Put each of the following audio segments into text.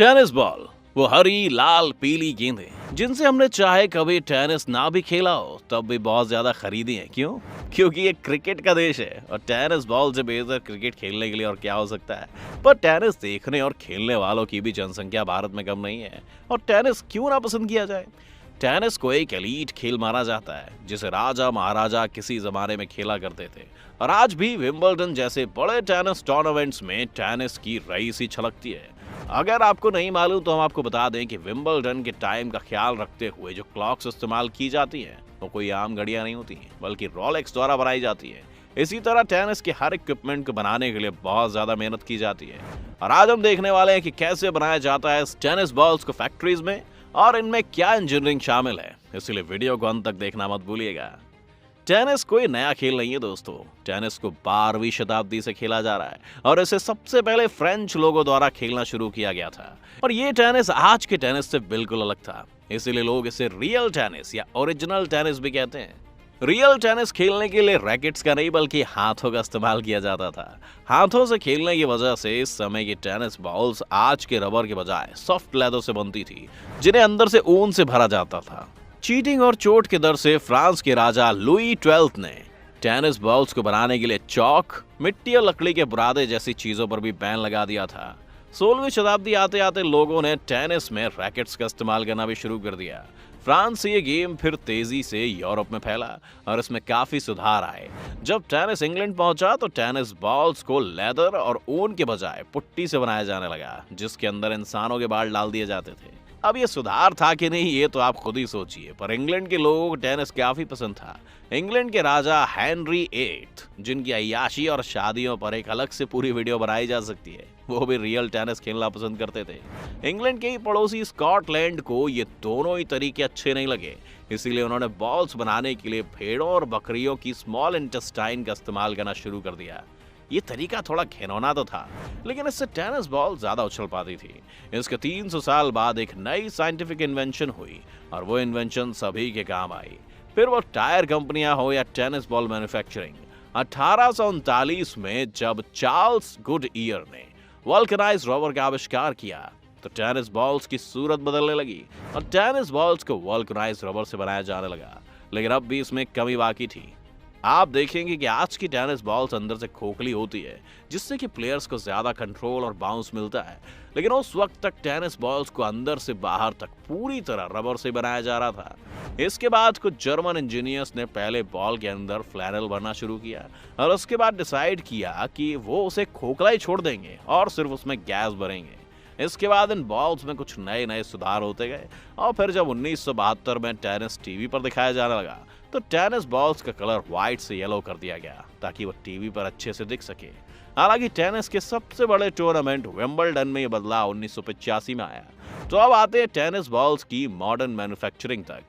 Tennis ball, वो हरी लाल पीली गेंदें जिनसे हमने चाहे कभी टेनिस ना भी खेला हो तब भी बहुत ज्यादा खरीदी है। क्यों? क्योंकि ये क्रिकेट का देश है और टेनिस बॉल से बेहतर क्रिकेट खेलने के लिए और क्या हो सकता है। पर टेनिस देखने और खेलने वालों की भी जनसंख्या भारत में कम नहीं है। और टेनिस क्यों ना पसंद किया जाए। टेनिस को एक एलीट खेल माना जाता है जिसे राजा महाराजा किसी जमाने में खेला करते थे। और आज भी विंबलडन जैसे बड़े टेनिस टूर्नामेंट्स में टेनिस की रईसी छलकती है। अगर आपको नहीं मालूम तो हम आपको बता दें कि विंबलडन के टाइम का ख्याल रखते हुए जो क्लॉक्स इस्तेमाल की जाती हैं वो कोई आम घड़ियां नहीं होती हैं, बल्कि रोलेक्स द्वारा बनाई जाती है। इसी तरह टेनिस के हर इक्विपमेंट को बनाने के लिए बहुत ज्यादा मेहनत की जाती है। और आज हम देखने वाले हैं कि कैसे बनाया जाता है इस टेनिस बॉल्स को फैक्ट्रीज में और इनमें क्या इंजीनियरिंग शामिल है। इसलिए वीडियो को अंत तक देखना मत भूलिएगा। टेनिस कोई नया खेल नहीं है दोस्तों। टेनिस को 12वीं शताब्दी से खेला जा रहा है और इसे सबसे पहले फ्रेंच लोगों द्वारा खेलना शुरू किया गया था। और ये टेनिस आज के टेनिस से बिल्कुल अलग था, इसीलिए लोग इसे रियल टेनिस या ओरिजिनल टेनिस भी कहते हैं। रियल टेनिस खेलने के लिए रैकेट्स का नहीं बल्कि हाथों का इस्तेमाल किया जाता था। हाथों से खेलने की वजह से इस समय की टेनिस बॉल्स आज के रबर के बजाय सॉफ्ट लेदर से बनती थी, जिन्हें अंदर से ऊन से भरा जाता था। चीटिंग और चोट के डर से फ्रांस के राजा लुई 12 ने टेनिस बॉल्स को बनाने के लिए चौक, मिट्टी और लकड़ी के बुरादे जैसी चीजों पर भी बैन लगा दिया था। 16वीं शताब्दी आते आते लोगों ने टेनिस में रैकेट्स का इस्तेमाल करना भी शुरू कर दिया। फ्रांस से ये गेम फिर तेजी से यूरोप में फैला और इसमें काफी सुधार आए। जब टेनिस इंग्लैंड पहुंचा तो टेनिस बॉल्स को लेदर और ऊन के बजाय पुट्टी से बनाया जाने लगा, जिसके अंदर इंसानों के बाल डाल दिए जाते थे। अब ये सुधार था कि नहीं ये तो आप खुद ही सोचिए, पर इंग्लैंड के लोगों को टेनिस काफी पसंद था। इंग्लैंड के राजा हेनरी 8 जिनकी अय्याशी और शादियों पर एक अलग से पूरी वीडियो बनाई जा सकती है, वो भी रियल टेनिस खेलना पसंद करते थे। इंग्लैंड के ही पड़ोसी स्कॉटलैंड को ये दोनों ही तरीके अच्छे नहीं लगे, इसीलिए उन्होंने बॉल्स बनाने के लिए भेड़ों और बकरियों की स्मॉल इंटेस्टाइन का इस्तेमाल करना शुरू कर दिया। ये तरीका थोड़ा घिनौना तो था, लेकिन इससे टेनिस बॉल ज्यादा उछल पाती थी। इसके 300 साल बाद एक नई साइंटिफिक इन्वेंशन हुई और वो इन्वेंशन सभी के काम आई। फिर वो टायर कंपनियां हो या टेनिस बॉल मैन्युफैक्चरिंग। 1839 में जब चार्ल्स गुडईयर ने वल्कनाइज्ड रबर का आविष्कार किया तो टेनिस बॉल्स की सूरत बदलने लगी और टेनिस बॉल्स को वल्कनाइज्ड रबर से बनाया जाने लगा। लेकिन अब भी इसमें कमी बाकी थी। आप देखेंगे कि आज की टेनिस बॉल्स अंदर से खोखली होती है, जिससे कि प्लेयर्स को ज्यादा कंट्रोल और बाउंस मिलता है। लेकिन उस वक्त तक टेनिस बॉल्स को अंदर से बाहर तक पूरी तरह रबर से बनाया जा रहा था। इसके बाद कुछ जर्मन इंजीनियर्स ने पहले बॉल के अंदर फ्लैनल भरना शुरू किया और उसके बाद डिसाइड किया कि वो उसे खोखला ही छोड़ देंगे और सिर्फ उसमें गैस भरेंगे। इसके बाद इन बॉल्स में कुछ नए नए सुधार होते गए और फिर जब 1972 में टेनिस टीवी पर दिखाया जाने लगा तो टेनिस बॉल्स का कलर व्हाइट से येलो कर दिया गया ताकि वो टीवी पर अच्छे से दिख सके। हालांकि टेनिस के सबसे बड़े टूर्नामेंट विंबलडन में ये बदलाव 1985 में आया। तो अब आते हैं टेनिस बॉल्स की मॉडर्न मैन्युफैक्चरिंग तक।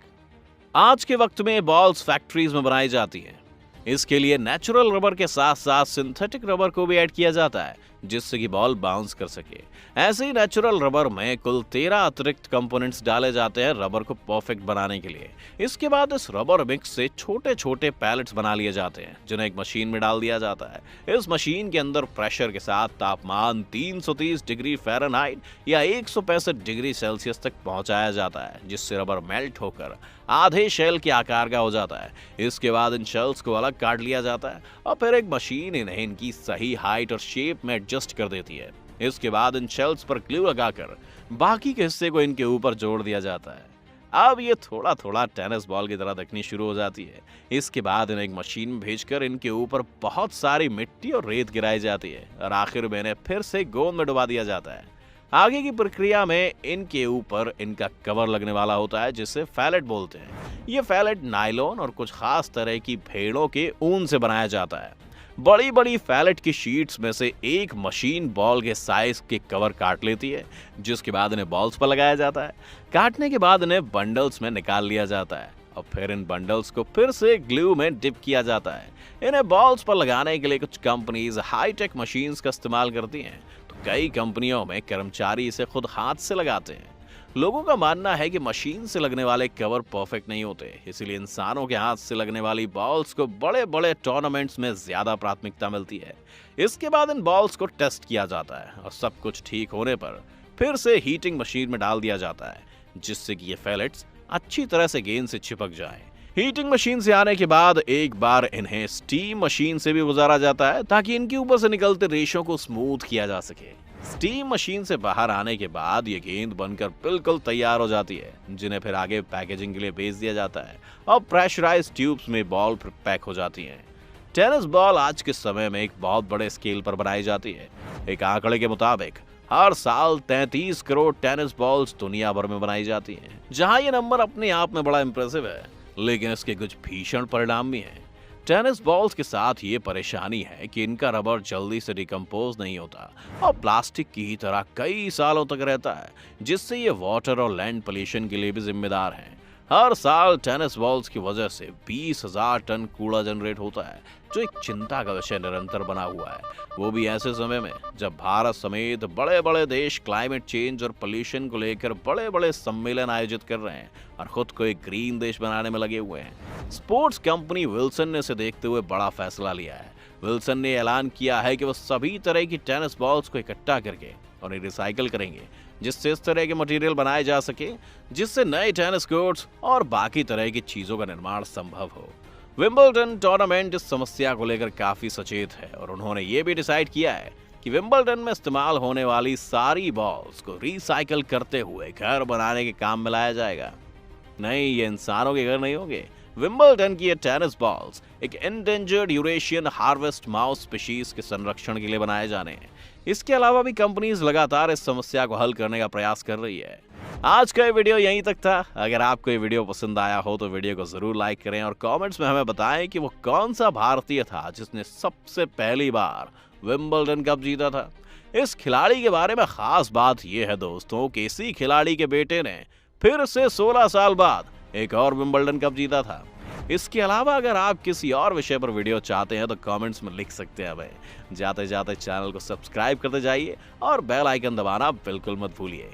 आज के वक्त में बॉल्स फैक्ट्रीज में बनाई जाती हैं। इसके लिए नेचुरल रबर के साथ साथ सिंथेटिक रबर को भी ऐड किया जाता है, जिससे कि बॉल बाउंस कर सके। ऐसे ही नेचुरल रबर में कुल 13 अतिरिक्त कंपोनेंट्स डाले जाते हैं रबर को परफेक्ट बनाने के लिए। इसके बाद इस रबर मिक्स से छोटे छोटे पैलेट्स बना लिए जाते हैं, जिन्हें एक मशीन में डाल दिया जाता है। इस मशीन के अंदर प्रेशर के साथ तापमान 330 डिग्री फ़ारेनहाइट या 165 डिग्री सेल्सियस तक पहुंचाया जाता है, जिससे रबर मेल्ट होकर आधे शेल के आकार का हो जाता है। इसके बाद इन शेल्स को अलग काट लिया जाता है और फिर एक मशीन इन्हें इनकी सही हाइट और शेप में एडजस्ट कर देती है। इसके बाद इन शेल्स पर ग्लू लगाकर बाकी के हिस्से को इनके ऊपर जोड़ दिया जाता है। अब ये थोड़ा थोड़ा टेनिस बॉल की तरह दिखनी शुरू हो जाती है। इसके बाद इन्हें एक मशीन में भेजकर इनके ऊपर बहुत सारी मिट्टी और रेत गिराई जाती है और आखिर में इन्हें फिर से गोंद में डुबा दिया जाता है। आगे की प्रक्रिया में इनके ऊपर इनका कवर लगने वाला होता है, जिसे फैलेट बोलते हैं। ये फैलेट नायलॉन और कुछ खास तरह की भेड़ों के ऊन से बनाया जाता है। बड़ी बड़ी फैलेट की शीट्स में से एक मशीन बॉल के साइज के कवर काट लेती है, जिसके बाद इन्हें बॉल्स पर लगाया जाता है। काटने के बाद इन्हें बंडल्स में निकाल लिया जाता है और फिर इन बंडल्स को फिर से ग्लू में डिप किया जाता है। इन्हें बॉल्स पर लगाने के लिए कुछ कंपनीज हाईटेक मशीन्स का इस्तेमाल करती हैं, तो कई कंपनियों में कर्मचारी इसे खुद हाथ से लगाते हैं। लोगों का मानना है कि मशीन से लगने वाले कवर परफेक्ट नहीं होते, इसीलिए इंसानों के हाथ से लगने वाली बॉल्स को बड़े बड़े टूर्नामेंट्स में ज्यादा प्राथमिकता मिलती है। इसके बाद इन बॉल्स को टेस्ट किया जाता है और सब कुछ ठीक होने पर फिर से हीटिंग मशीन में डाल दिया जाता है, जिससे कि ये फेलेट्स अच्छी तरह से गेंद से चिपक जाएं। हीटिंग मशीन से आने के बाद एक बार इन्हें स्टीम मशीन से भी गुजारा जाता है, ताकि इनके ऊपर से निकलते रेशों को स्मूथ किया जा सके। स्टीम मशीन से बाहर आने के बाद ये गेंद बनकर बिल्कुल तैयार हो जाती है, जिन्हें फिर आगे पैकेजिंग के लिए भेज दिया जाता है और प्रेशराइज्ड ट्यूब्स में बॉल पैक हो जाती हैं। टेनिस बॉल आज के समय में एक बहुत बड़े स्केल पर बनाई जाती है। एक आंकड़े के मुताबिक हर साल 33 करोड़ टेनिस बॉल्स दुनिया भर में बनाई जाती हैं। जहां ये नंबर अपने आप में बड़ा इंप्रेसिव है, लेकिन इसके कुछ भीषण परिणाम भी हैं। टेनिस बॉल्स के साथ ये परेशानी है कि इनका रबर जल्दी से डिकम्पोज नहीं होता और प्लास्टिक की ही तरह कई सालों तक रहता है, जिससे ये वाटर और लैंड पोल्यूशन के लिए भी जिम्मेदार हैं। हर साल टेनिस बॉल्स की वजह से 20,000 टन कूड़ा जनरेट होता है, जो एक चिंता का विषय निरंतर बना हुआ है, वो भी ऐसे समय में जब भारत समेत बड़े बड़े देश क्लाइमेट चेंज और पोल्यूशन को लेकर बड़े बड़े सम्मेलन आयोजित कर रहे हैं और खुद को एक ग्रीन देश बनाने में लगे हुए हैं। स्पोर्ट्स कंपनी विल्सन ने इसे देखते हुए बड़ा फैसला लिया है। विल्सन ने ऐलान किया है कि वो सभी तरह की टेनिस बॉल्स को इकट्ठा करके उन्हें रिसाइकल करेंगे, जिससे इस तरह के मटेरियल बनाए जा सके जिससे नए टेनिस कोर्ट्स और बाकी तरह की चीजों का निर्माण संभव हो। विंबलडन टूर्नामेंट इस समस्या को लेकर काफी सचेत है और उन्होंने ये भी डिसाइड किया है कि विंबलडन में इस्तेमाल होने वाली सारी बॉल्स को रिसाइकल करते हुए घर बनाने के काम में लाया जाएगा। नहीं, ये इंसानों के घर नहीं होंगे। विंबलडन की ये टेनिस बॉल्स एक endangered Eurasian harvest mouse species के संरक्षण के लिए बनाए जाने हैं। इसके अलावा भी कंपनीज लगातार इस समस्या को हल करने का प्रयास कर रही है। आज का ये वीडियो यहीं तक था। अगर आपको ये वीडियो पसंद आया हो तो वीडियो को जरूर लाइक करें और कमेंट्स में हमें बताएं कि वो कौन सा भारतीय था जिसने सबसे पहली बार विंबलडन कप जीता था। इस खिलाड़ी के बारे में खास बात यह है दोस्तों कि इसी खिलाड़ी के बेटे ने फिर से 16 साल बाद एक और विंबलडन कप जीता था। इसके अलावा अगर आप किसी और विषय पर वीडियो चाहते हैं तो कमेंट्स में लिख सकते हैं। जाते जाते चैनल को सब्सक्राइब करते जाइए और बेल आइकन दबाना बिल्कुल मत भूलिए।